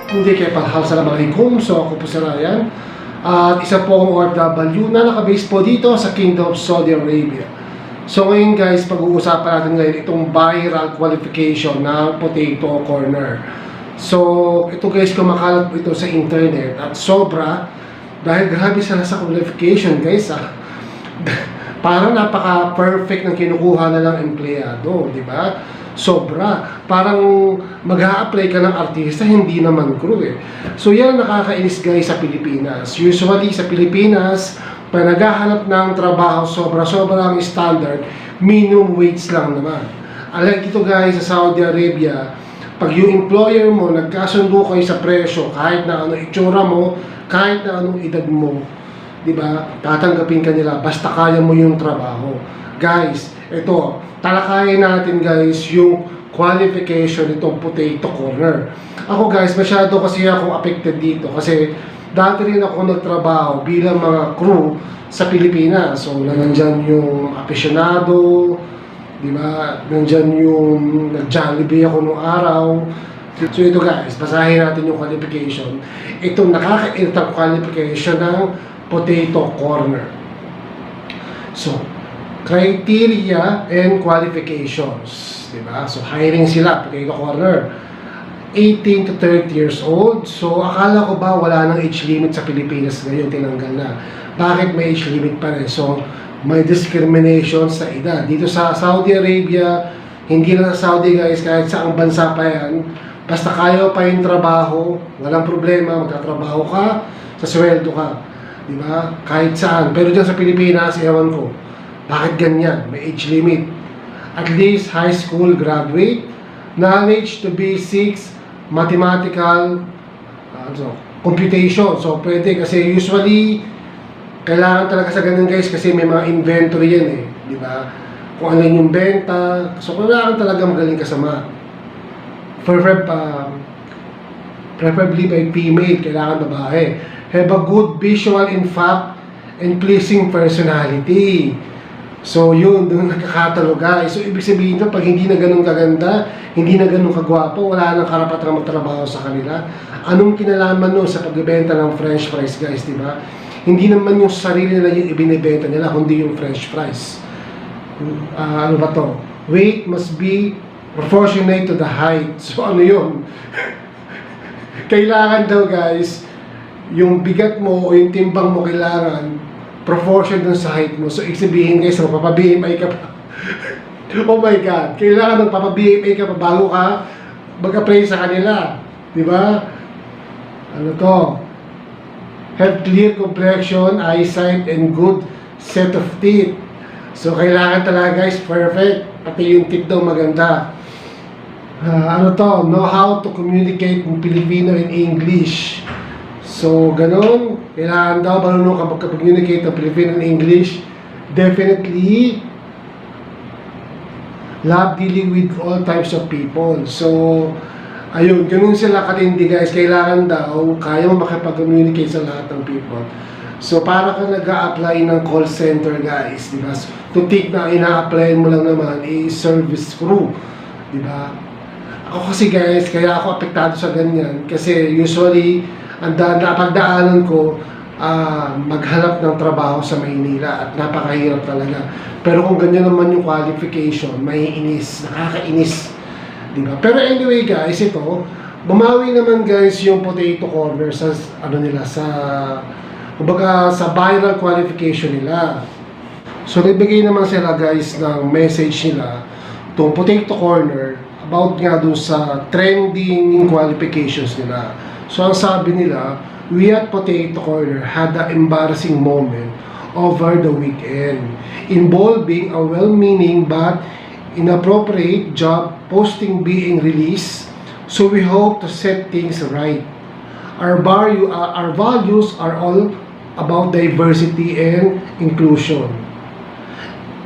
Hindi kayo palhal sa Assalamualaikum. So ako po si Ryan. At isa po akong OFW na nakabase po dito sa Kingdom of Saudi Arabia. So ngayon guys, pag-uusapan natin ngayon itong viral qualification ng potato corner. So ito guys, kumakalat ito sa internet at sobra dahil grabe sila sa qualification guys parang napaka-perfect ng kinukuha na lang empleyado, di ba? Sobra. Parang mag-a-apply ka ng artista, hindi naman crew eh. So yan nakakainis guys sa Pilipinas. Usually sa Pilipinas, pag naghahanap ng trabaho, sobra-sobra ang standard, minimum wage lang naman. Alay dito guys sa Saudi Arabia, pag yung employer mo, nagkasundo kayo sa presyo, kahit na ano itsura mo, kahit na anong edad mo, di ba? Tatanggapin ka nila basta kaya mo yung trabaho. Guys, ito, talakayin natin guys yung qualification nitong potato corner. Ako guys, masyado kasi ako affected dito kasi dati rin ako nagtrabaho bilang mga crew sa Pilipinas. So, nandyan yung aficionado, di ba? Nandyan yung nag-Jollibee ako nung araw. So ito guys, basahin natin yung qualification. Itong nakakairtang qualification ng potato corner. So, criteria and qualifications, di ba? So, hiring sila, potato corner. 18 to 30 years old. So, akala ko ba wala nang age limit sa Pilipinas ngayon, tinanggal na. Bakit may age limit pa rin? So, may discrimination sa edad. Dito sa Saudi Arabia, hindi na sa Saudi guys, kahit saang bansa pa yan, basta kaya pa yung trabaho, walang problema, magtatrabaho ka, sa sweldo ka. Diba? Kahit saan. Pero dyan sa Pilipinas, ewan ko, bakit ganyan? May age limit. At least high school graduate, knowledge to basics, mathematical, computation. So, pwede kasi usually, kailangan talaga sa ganun guys kasi may mga inventory yan eh. Diba? Kung ano yung benta. So, kailangan talaga magaling ka sa math. Preferably by female, kailangan babae. Have a good visual in fact and pleasing personality. So yun, doon nagkakatalo guys. So ibig sabihin nyo, pag hindi na ganun kaganda, hindi na ganun kagwapo, wala nang karapatang magtrabaho sa kanila. Anong kinalaman nun sa pagbebenta ng french fries guys, di ba? Hindi naman yung sarili nila yung ibinibenta nila, kundi yung french fries. Ano ba to? Weight must be proportionate to the height. So ano yun? Kailangan daw guys, yung bigat mo o yung timbang mo kailangan proportion dun sa height mo. So, sabihin guys, magpapa-BMI ka pa. Oh my God. Kailangan magpapa-BMI ka pa bago ka mag-apply sa kanila. Diba? Ano to? Have clear complexion, eyesight, and good set of teeth. So, kailangan talaga guys, perfect. Pati yung teeth daw maganda. Ano to? Know how to communicate in Filipino and English. So, ganun. Kailangan daw marunong ka magka-communicate ng Filipino and English. Definitely, love dealing with all types of people. So, ayun, ganun sila katindi guys. Kailangan daw, kaya mo makipag-communicate sa lahat ng people. So, para ka nag-a-apply ng call center guys, di ba? To take na ina-apply mo lang naman is service crew, di ba? Ako kasi guys, kaya ako apektado sa ganyan. Kasi usually, ang napagdaanan ko, maghanap ng trabaho sa Maynila at napakahirap talaga. Pero kung ganyan naman yung qualification, maiinis, nakakainis. Diba? Pero anyway guys, ito, bumawi naman guys yung potato corner sa, ano nila, kumbaga, sa viral qualification nila. So, nagbigay naman sila guys ng message nila, itong potato corner, about nga dun sa trending qualifications nila. So, ang sabi nila, we at Potato Corner had an embarrassing moment over the weekend involving a well-meaning but inappropriate job posting being released. So, we hope to set things right. Our values are all about diversity and inclusion.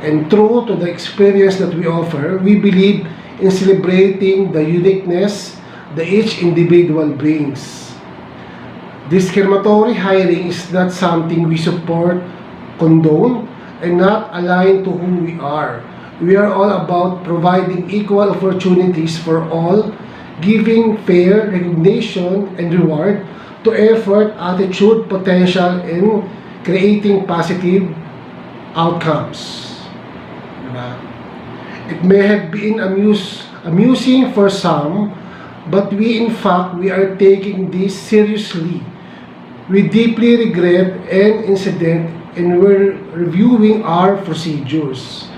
And true to the experience that we offer, we believe in celebrating the uniqueness that each individual brings. Discriminatory hiring is not something we support, condone, and not aligned to who we are. We are all about providing equal opportunities for all giving fair recognition and reward to effort, attitude, potential, and creating positive outcomes. Diba? It may have been amusing for some, but we are taking this seriously. We deeply regret an incident and we're reviewing our procedures.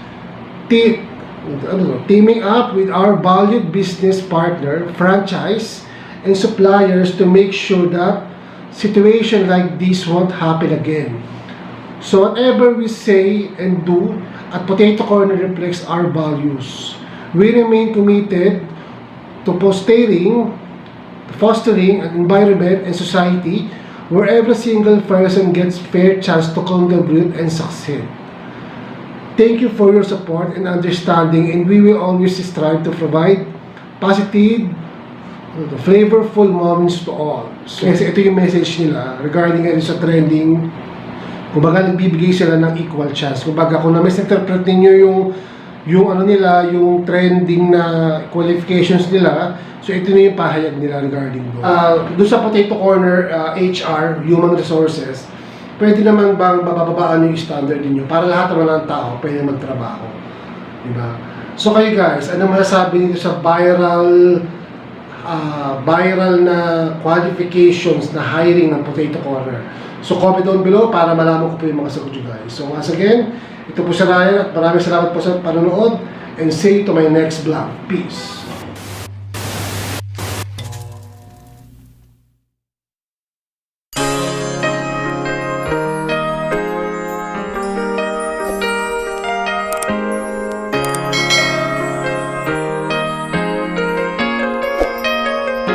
Teaming up with our valued business partner, franchise, and suppliers to make sure that situations like this won't happen again. So whatever we say and do at Potato Corner reflects our values. We remain committed to fostering an environment and society where every single person gets fair chance to contribute and succeed. Thank you for your support and understanding, and we will always strive to provide positive, flavorful moments to all. So, kasi ito yung message nila regarding sa trending. Kumbaga, nagbibigay sila ng equal chance. Kumbaga, kung na-misinterpret ninyo yung ano nila, yung trending na qualifications nila, so ito na yung pahayag nila regarding doon. Doon sa Potato Corner, HR, Human Resources, pwede naman bang bababaan yung standard ninyo para lahat naman ng tao pwede magtrabaho? Diba? So kayo guys, ano masasabi nito sa viral na qualifications na hiring ng Potato Corner? So comment down below para malaman ko po yung mga sagot nyo guys. So once again, ito po si Ryan at maraming salamat po sa panonood and see you to my next vlog. Peace!